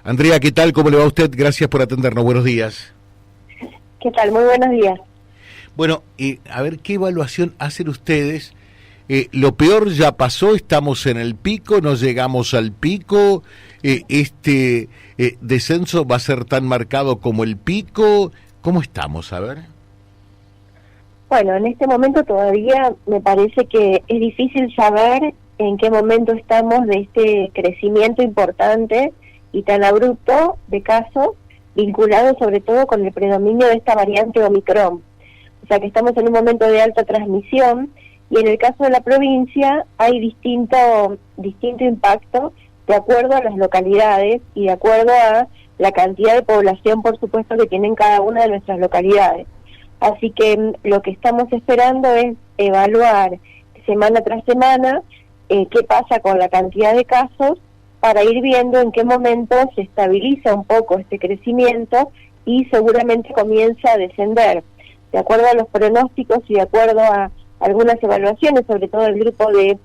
Andrea, ¿qué tal? ¿Cómo le va a usted? Gracias por atendernos. Buenos días. ¿Qué tal? Muy buenos días. Bueno, a ver, ¿qué evaluación hacen ustedes? Lo peor ya pasó, estamos en el pico, no llegamos al pico, este descenso va a ser tan marcado como el pico. ¿Cómo estamos? A ver. Bueno, en este momento todavía me parece que es difícil saber en qué momento estamos de este crecimiento importante y tan abrupto de casos, vinculado sobre todo con el predominio de esta variante Omicron. O sea que estamos en un momento de alta transmisión y en el caso de la provincia hay distinto impacto de acuerdo a las localidades y de acuerdo a la cantidad de población, por supuesto, que tienen cada una de nuestras localidades. Así que lo que estamos esperando es evaluar semana tras semana qué pasa con la cantidad de casos para ir viendo en qué momento se estabiliza un poco este crecimiento y seguramente comienza a descender. De acuerdo a los pronósticos y de acuerdo a algunas evaluaciones, sobre todo el grupo de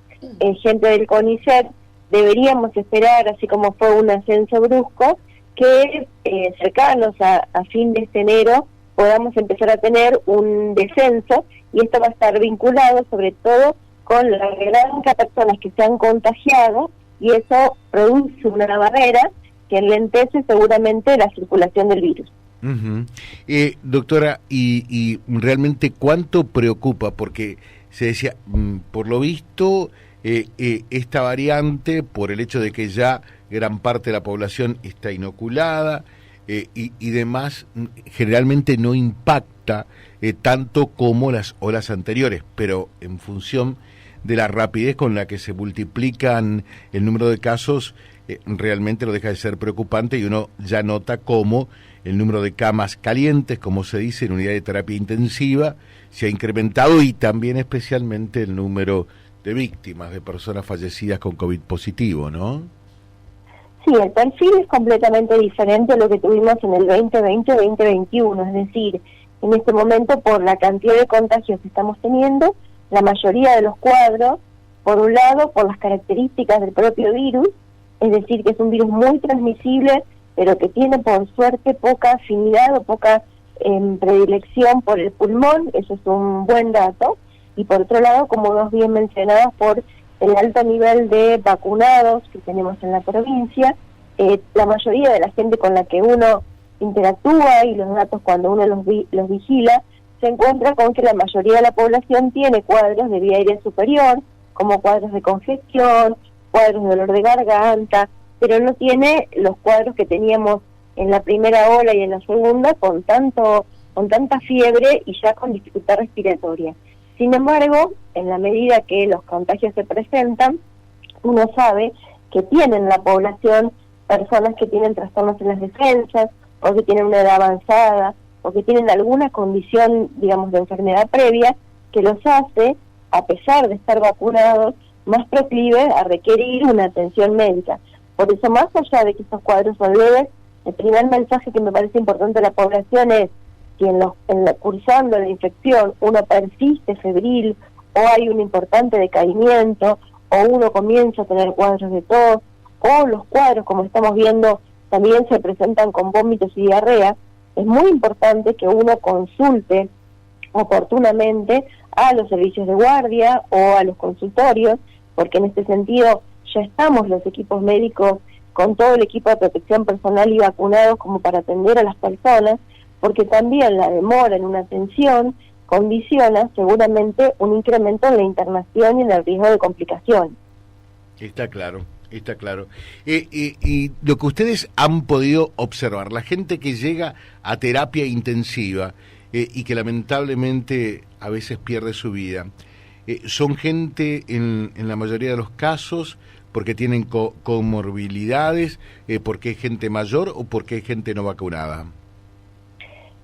gente del CONICET, deberíamos esperar, así como fue un ascenso brusco, que cercanos a fin de este enero podamos empezar a tener un descenso, y esto va a estar vinculado sobre todo con la gran cantidad de personas que se han contagiado, y eso produce una barrera que enlentece seguramente la circulación del virus. Uh-huh. Doctora, y realmente cuánto preocupa, porque se decía, por lo visto, esta variante, por el hecho de que ya gran parte de la población está inoculada y demás, generalmente no impacta tanto como las olas anteriores, pero en función de la rapidez con la que se multiplican el número de casos, realmente no deja de ser preocupante, y uno ya nota cómo el número de camas calientes, como se dice, en unidad de terapia intensiva, se ha incrementado, y también especialmente el número de víctimas, de personas fallecidas con COVID positivo, ¿no? Sí, el perfil es completamente diferente a lo que tuvimos en el 2020-2021, es decir, en este momento, por la cantidad de contagios que estamos teniendo, la mayoría de los cuadros, por un lado, por las características del propio virus, es decir, que es un virus muy transmisible, pero que tiene por suerte poca afinidad o poca predilección por el pulmón, eso es un buen dato, y por otro lado, como vos bien mencionabas, por el alto nivel de vacunados que tenemos en la provincia, la mayoría de la gente con la que uno interactúa y los datos cuando uno los vigila, se encuentra con que la mayoría de la población tiene cuadros de vía aérea superior, como cuadros de congestión, cuadros de dolor de garganta, pero no tiene los cuadros que teníamos en la primera ola y en la segunda, con tanta fiebre y ya con dificultad respiratoria. Sin embargo, en la medida que los contagios se presentan, uno sabe que tienen en la población personas que tienen trastornos en las defensas, o que tienen una edad avanzada, o que tienen alguna condición, digamos, de enfermedad previa, que los hace, a pesar de estar vacunados, más proclives a requerir una atención médica. Por eso, más allá de que estos cuadros son leves, el primer mensaje que me parece importante a la población es que cursando la infección uno persiste febril, o hay un importante decaimiento, o uno comienza a tener cuadros de tos, o los cuadros, como estamos viendo, también se presentan con vómitos y diarrea. Es muy importante que uno consulte oportunamente a los servicios de guardia o a los consultorios, porque en este sentido ya estamos los equipos médicos con todo el equipo de protección personal y vacunados como para atender a las personas, porque también la demora en una atención condiciona seguramente un incremento en la internación y en el riesgo de complicaciones. Está claro. Está claro. Y lo que ustedes han podido observar, la gente que llega a terapia intensiva y que lamentablemente a veces pierde su vida, son gente en la mayoría de los casos porque tienen comorbilidades, porque es gente mayor o porque es gente no vacunada.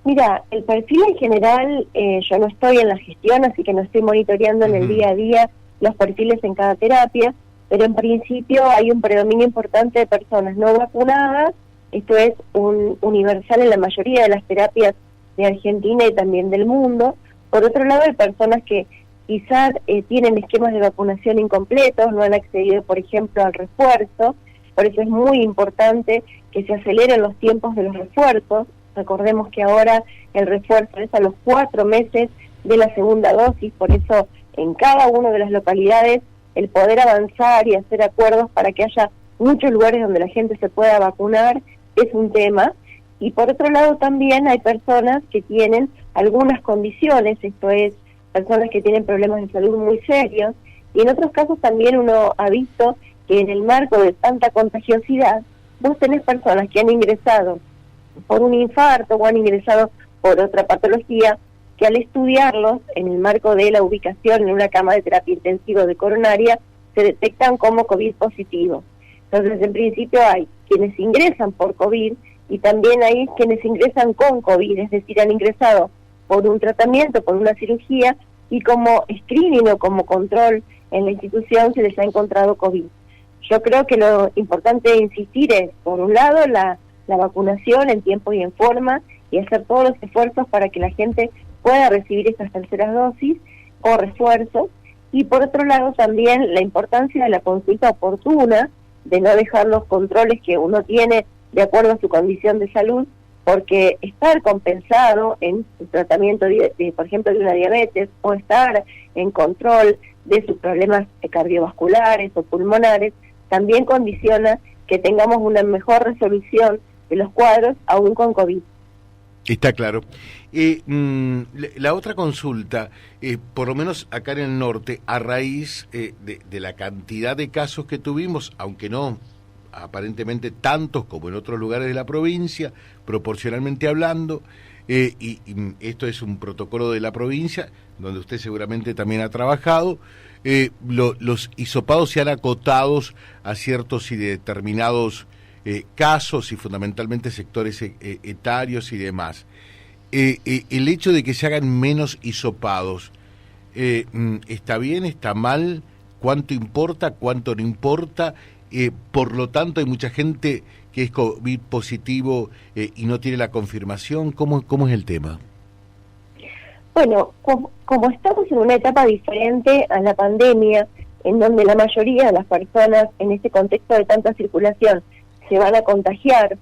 Mira, el perfil en general, yo no estoy en la gestión, así que no estoy monitoreando en el día a día los perfiles en cada terapia, pero en principio hay un predominio importante de personas no vacunadas. Esto es universal en la mayoría de las terapias de Argentina y también del mundo. Por otro lado, hay personas que quizás tienen esquemas de vacunación incompletos, no han accedido, por ejemplo, al refuerzo, Por eso es muy importante que se aceleren los tiempos de los refuerzos. Recordemos que ahora el refuerzo es a los 4 meses de la segunda dosis, por eso en cada una de las localidades el poder avanzar y hacer acuerdos para que haya muchos lugares donde la gente se pueda vacunar es un tema. Y por otro lado también hay personas que tienen algunas condiciones, esto es, personas que tienen problemas de salud muy serios, y en otros casos también uno ha visto que en el marco de tanta contagiosidad, vos tenés personas que han ingresado por un infarto o han ingresado por otra patología, que al estudiarlos en el marco de la ubicación en una cama de terapia intensiva de coronaria, se detectan como COVID positivo. Entonces, en principio hay quienes ingresan por COVID y también hay quienes ingresan con COVID, es decir, han ingresado por un tratamiento, por una cirugía, y como screening o como control en la institución se les ha encontrado COVID. Yo creo que lo importante de insistir es, por un lado, la vacunación en tiempo y en forma, y hacer todos los esfuerzos para que la gente pueda recibir estas terceras dosis o refuerzos, y por otro lado también la importancia de la consulta oportuna, de no dejar los controles que uno tiene de acuerdo a su condición de salud, porque estar compensado en el tratamiento por ejemplo, de una diabetes, o estar en control de sus problemas cardiovasculares o pulmonares, también condiciona que tengamos una mejor resolución de los cuadros, aún con COVID. Está claro. La otra consulta, por lo menos acá en el norte, a raíz de la cantidad de casos que tuvimos, aunque no aparentemente tantos como en otros lugares de la provincia, proporcionalmente hablando, y esto es un protocolo de la provincia, donde usted seguramente también ha trabajado, los hisopados se han acotado a ciertos y determinados casos y fundamentalmente sectores etarios y demás. El hecho de que se hagan menos hisopados, ¿está bien, está mal? ¿Cuánto importa, cuánto no importa? Por lo tanto, hay mucha gente que es COVID positivo y no tiene la confirmación. ¿Cómo es el tema? Bueno, como estamos en una etapa diferente a la pandemia, en donde la mayoría de las personas en este contexto de tanta circulación se van a contagiar,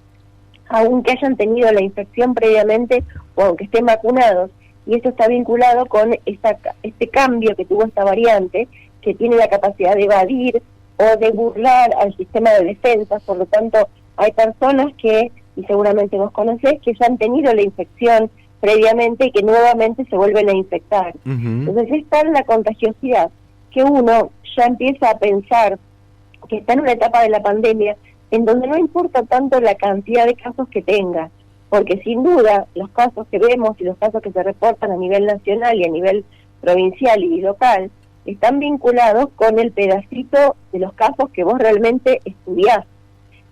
aunque hayan tenido la infección previamente o aunque estén vacunados, y esto está vinculado con este cambio que tuvo esta variante, que tiene la capacidad de evadir o de burlar al sistema de defensa. Por lo tanto, hay personas que, y seguramente vos conocés, que ya han tenido la infección previamente y que nuevamente se vuelven a infectar. Entonces es tal la contagiosidad que uno ya empieza a pensar que está en una etapa de la pandemia en donde no importa tanto la cantidad de casos que tenga, porque sin duda los casos que vemos y los casos que se reportan a nivel nacional y a nivel provincial y local están vinculados con el pedacito de los casos que vos realmente estudiás.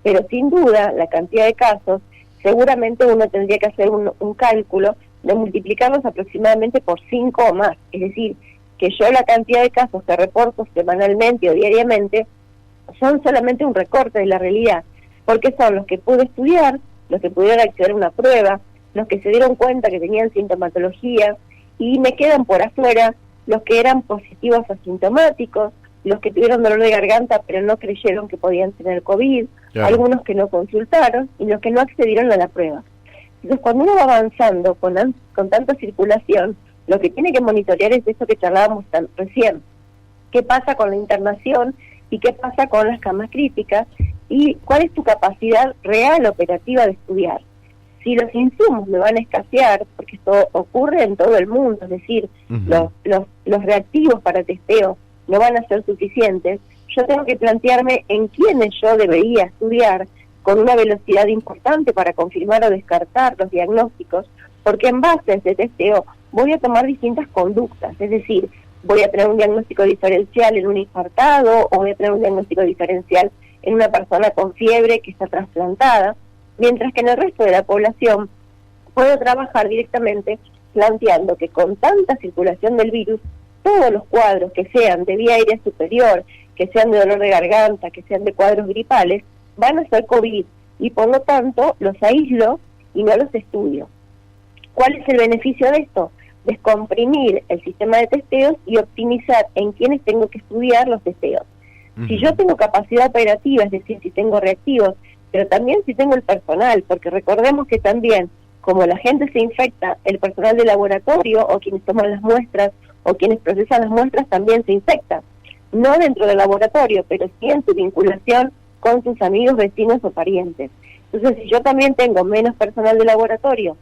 Pero sin duda la cantidad de casos, seguramente uno tendría que hacer un cálculo de multiplicarlos aproximadamente por 5 o más, es decir, que yo la cantidad de casos que reporto semanalmente o diariamente son solamente un recorte de la realidad, porque son los que pude estudiar, los que pudieron acceder a una prueba, los que se dieron cuenta que tenían sintomatología, y me quedan por afuera los que eran positivos asintomáticos, los que tuvieron dolor de garganta pero no creyeron que podían tener COVID, claro, algunos que no consultaron y los que no accedieron a la prueba. Entonces, cuando uno va avanzando con tanta circulación, lo que tiene que monitorear es eso que charlábamos recién. ¿Qué pasa con la internación y qué pasa con las camas críticas? ¿Y cuál es tu capacidad real operativa de estudiar? Si los insumos me van a escasear, porque esto ocurre en todo el mundo, es decir, los reactivos para testeo no van a ser suficientes, yo tengo que plantearme en quiénes yo debería estudiar con una velocidad importante para confirmar o descartar los diagnósticos, porque en base a ese testeo voy a tomar distintas conductas, es decir, voy a tener un diagnóstico diferencial en un infartado, o voy a tener un diagnóstico diferencial en una persona con fiebre que está trasplantada, mientras que en el resto de la población puedo trabajar directamente planteando que con tanta circulación del virus, todos los cuadros que sean de vía aérea superior, que sean de dolor de garganta, que sean de cuadros gripales, van a ser COVID, y por lo tanto los aíslo y no los estudio. ¿Cuál es el beneficio de esto? Descomprimir el sistema de testeos y optimizar en quienes tengo que estudiar los testeos. Si yo tengo capacidad operativa, es decir, si tengo reactivos, pero también si tengo el personal, porque recordemos que también, como la gente se infecta, el personal de laboratorio o quienes toman las muestras o quienes procesan las muestras también se infecta. No dentro del laboratorio, pero sí en su vinculación con sus amigos, vecinos o parientes. Entonces, si yo también tengo menos personal de laboratorio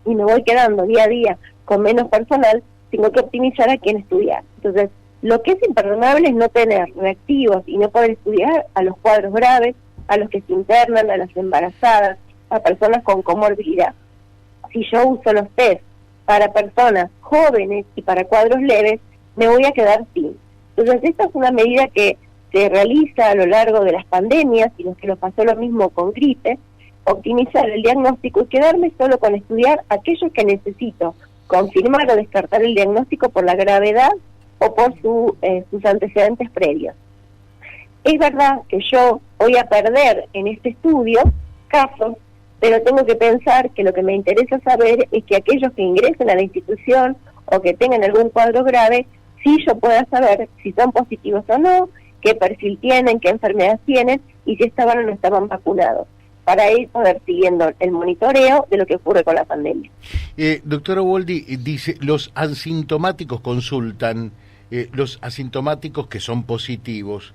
y me voy quedando día a día con menos personal, tengo que optimizar a quién estudiar. Entonces, lo que es imperdonable es no tener reactivos y no poder estudiar a los cuadros graves, a los que se internan, a las embarazadas, a personas con comorbilidad. Si yo uso los test para personas jóvenes y para cuadros leves, me voy a quedar sin. Entonces, esta es una medida que se realiza a lo largo de las pandemias, y nos pasó lo mismo con gripe, optimizar el diagnóstico y quedarme solo con estudiar aquellos que necesito, confirmar o descartar el diagnóstico por la gravedad o por sus antecedentes previos. Es verdad que yo voy a perder en este estudio casos, pero tengo que pensar que lo que me interesa saber es que aquellos que ingresen a la institución o que tengan algún cuadro grave, sí yo pueda saber si son positivos o no, qué perfil tienen, qué enfermedad tienen y si estaban o no estaban vacunados, para ir poder siguiendo el monitoreo de lo que ocurre con la pandemia. Doctora Uboldi, dice, los asintomáticos consultan, los asintomáticos que son positivos,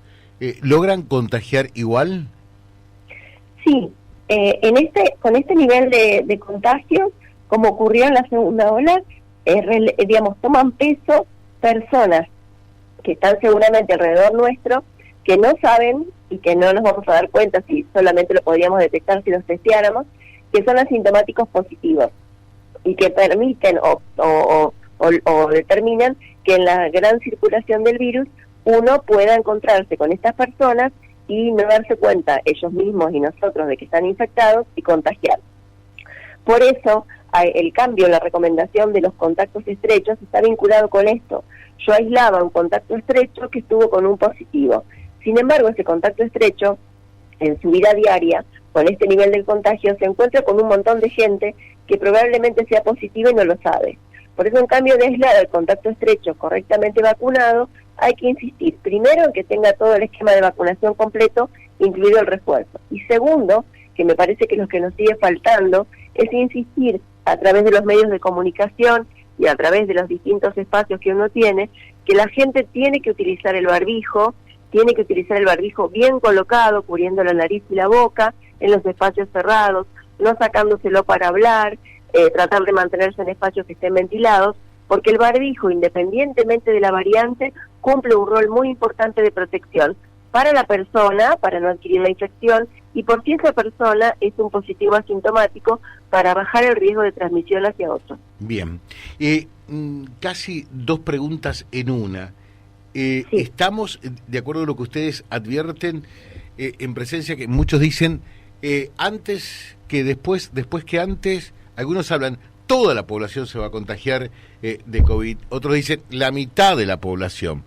¿logran contagiar igual? Sí, con este nivel de contagios, como ocurrió en la segunda ola, toman peso personas que están seguramente alrededor nuestro, que no saben y que no nos vamos a dar cuenta si solamente lo podríamos detectar si los testeáramos, que son asintomáticos positivos y que permiten o determinan que en la gran circulación del virus uno pueda encontrarse con estas personas y no darse cuenta ellos mismos y nosotros de que están infectados y contagiar. Por eso el cambio en la recomendación de los contactos estrechos está vinculado con esto. Yo aislaba un contacto estrecho que estuvo con un positivo. Sin embargo, ese contacto estrecho, en su vida diaria, con este nivel del contagio, se encuentra con un montón de gente que probablemente sea positiva y no lo sabe. Por eso, en cambio de aislar el contacto estrecho correctamente vacunado, hay que insistir, primero, en que tenga todo el esquema de vacunación completo, incluido el refuerzo. Y segundo, que me parece que lo que nos sigue faltando, es insistir a través de los medios de comunicación y a través de los distintos espacios que uno tiene, que la gente tiene que utilizar el barbijo bien colocado, cubriendo la nariz y la boca, en los espacios cerrados, no sacándoselo para hablar, tratar de mantenerse en espacios que estén ventilados, porque el barbijo, independientemente de la variante, cumple un rol muy importante de protección para la persona, para no adquirir la infección, y por si esa persona es un positivo asintomático, para bajar el riesgo de transmisión hacia otros. Bien. Casi dos preguntas en una. Sí. Estamos, de acuerdo a lo que ustedes advierten, en presencia que muchos dicen antes que después que antes, algunos hablan, toda la población se va a contagiar de COVID, otros dicen la mitad de la población.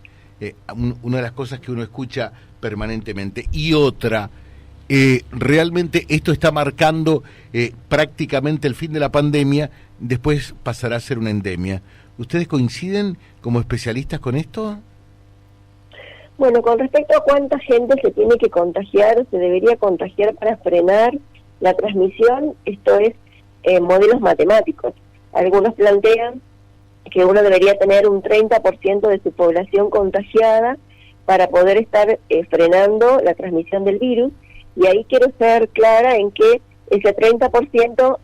Una de las cosas que uno escucha permanentemente. Y otra, realmente esto está marcando prácticamente el fin de la pandemia, después pasará a ser una endemia. ¿Ustedes coinciden como especialistas con esto? Bueno, con respecto a cuánta gente se tiene que contagiar, se debería contagiar para frenar la transmisión, esto es modelos matemáticos. Algunos plantean que uno debería tener un 30% de su población contagiada para poder estar frenando la transmisión del virus, y ahí quiero ser clara en que ese 30%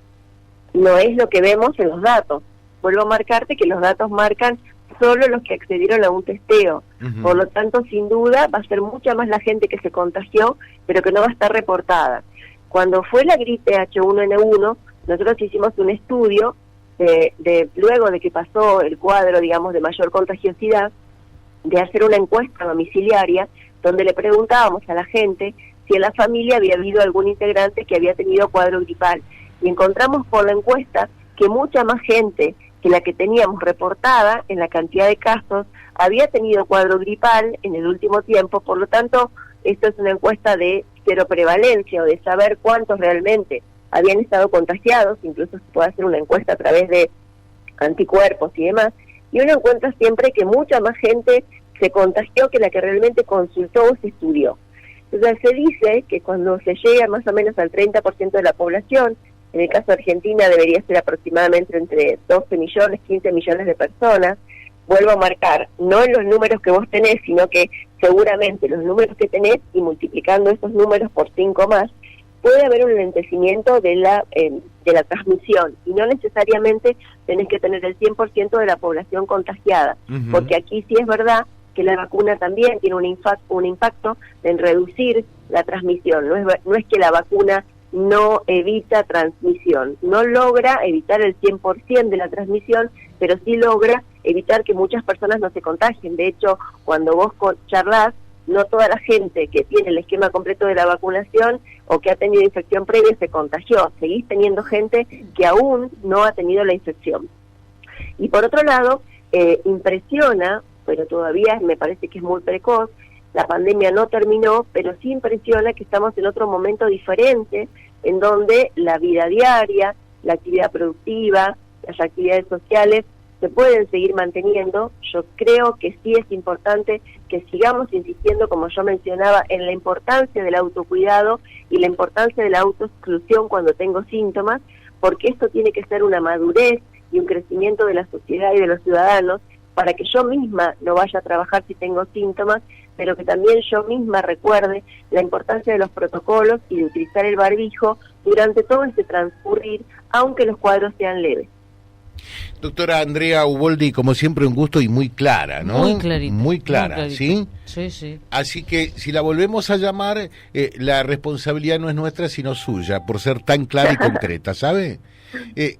no es lo que vemos en los datos. Vuelvo a marcarte que los datos marcan solo los que accedieron a un testeo. Uh-huh. Por lo tanto, sin duda, va a ser mucha más la gente que se contagió, pero que no va a estar reportada. Cuando fue la gripe H1N1, nosotros hicimos un estudio luego de que pasó el cuadro, digamos, de mayor contagiosidad, de hacer una encuesta domiciliaria, donde le preguntábamos a la gente si en la familia había habido algún integrante que había tenido cuadro gripal. Y encontramos por la encuesta que mucha más gente que la que teníamos reportada en la cantidad de casos había tenido cuadro gripal en el último tiempo. Por lo tanto, esto es una encuesta de cero prevalencia, o de saber cuántos realmente habían estado contagiados. Incluso se puede hacer una encuesta a través de anticuerpos y demás, y uno encuentra siempre que mucha más gente se contagió que la que realmente consultó o se estudió. Entonces se dice que cuando se llega más o menos al 30% de la población, en el caso de Argentina debería ser aproximadamente entre 12 millones, 15 millones de personas, vuelvo a marcar, no en los números que vos tenés, sino que seguramente los números que tenés y multiplicando esos números por 5 más, puede haber un lentecimiento de la transmisión y no necesariamente tenés que tener el 100% de la población contagiada, porque aquí sí es verdad que la vacuna también tiene un impacto en reducir la transmisión, no es que la vacuna no evita transmisión, no logra evitar el 100% de la transmisión, pero sí logra evitar que muchas personas no se contagien. De hecho, cuando vos charlás, no toda la gente que tiene el esquema completo de la vacunación o que ha tenido infección previa se contagió. Seguís teniendo gente que aún no ha tenido la infección. Y por otro lado, impresiona, pero todavía me parece que es muy precoz, la pandemia no terminó, pero sí impresiona que estamos en otro momento diferente, en donde la vida diaria, la actividad productiva, las actividades sociales se pueden seguir manteniendo. Yo creo que sí es importante que sigamos insistiendo, como yo mencionaba, en la importancia del autocuidado y la importancia de la autoexclusión cuando tengo síntomas, porque esto tiene que ser una madurez y un crecimiento de la sociedad y de los ciudadanos para que yo misma no vaya a trabajar si tengo síntomas, pero que también yo misma recuerde la importancia de los protocolos y de utilizar el barbijo durante todo este transcurrir, aunque los cuadros sean leves. Doctora Andrea Uboldi, como siempre, un gusto y muy clara, ¿no? Muy clarita. Muy clara, ¿sí? Sí, sí. Así que si la volvemos a llamar, la responsabilidad no es nuestra, sino suya, por ser tan clara y concreta, ¿sabe?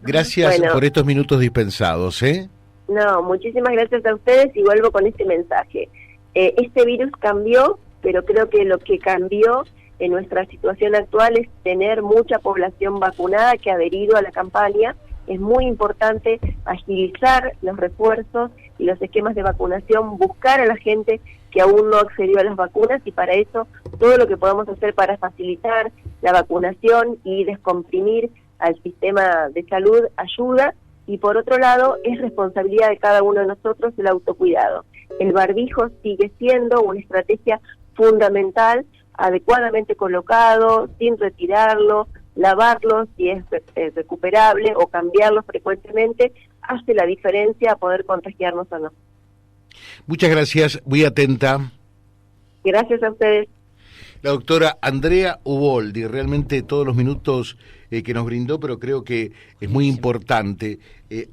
Gracias por estos minutos dispensados, ¿eh? No, muchísimas gracias a ustedes y vuelvo con este mensaje. Este virus cambió, pero creo que lo que cambió en nuestra situación actual es tener mucha población vacunada que ha adherido a la campaña. Es muy importante agilizar los refuerzos y los esquemas de vacunación, buscar a la gente que aún no accedió a las vacunas y para eso todo lo que podamos hacer para facilitar la vacunación y descomprimir al sistema de salud ayuda. Y por otro lado, es responsabilidad de cada uno de nosotros el autocuidado. El barbijo sigue siendo una estrategia fundamental, adecuadamente colocado, sin retirarlo, lavarlo si es recuperable o cambiarlo frecuentemente, hace la diferencia a poder contagiarnos o no. Muchas gracias, muy atenta. Gracias a ustedes. La doctora Andrea Uboldi, realmente todos los minutos que nos brindó, pero creo que es muy importante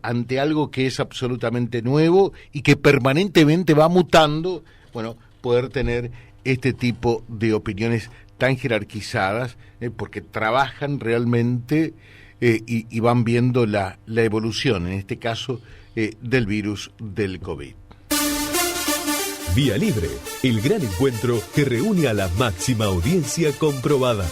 ante algo que es absolutamente nuevo y que permanentemente va mutando, bueno, poder tener este tipo de opiniones tan jerarquizadas, porque trabajan realmente y van viendo la evolución, en este caso, del virus del COVID. Vía Libre, el gran encuentro que reúne a la máxima audiencia comprobada.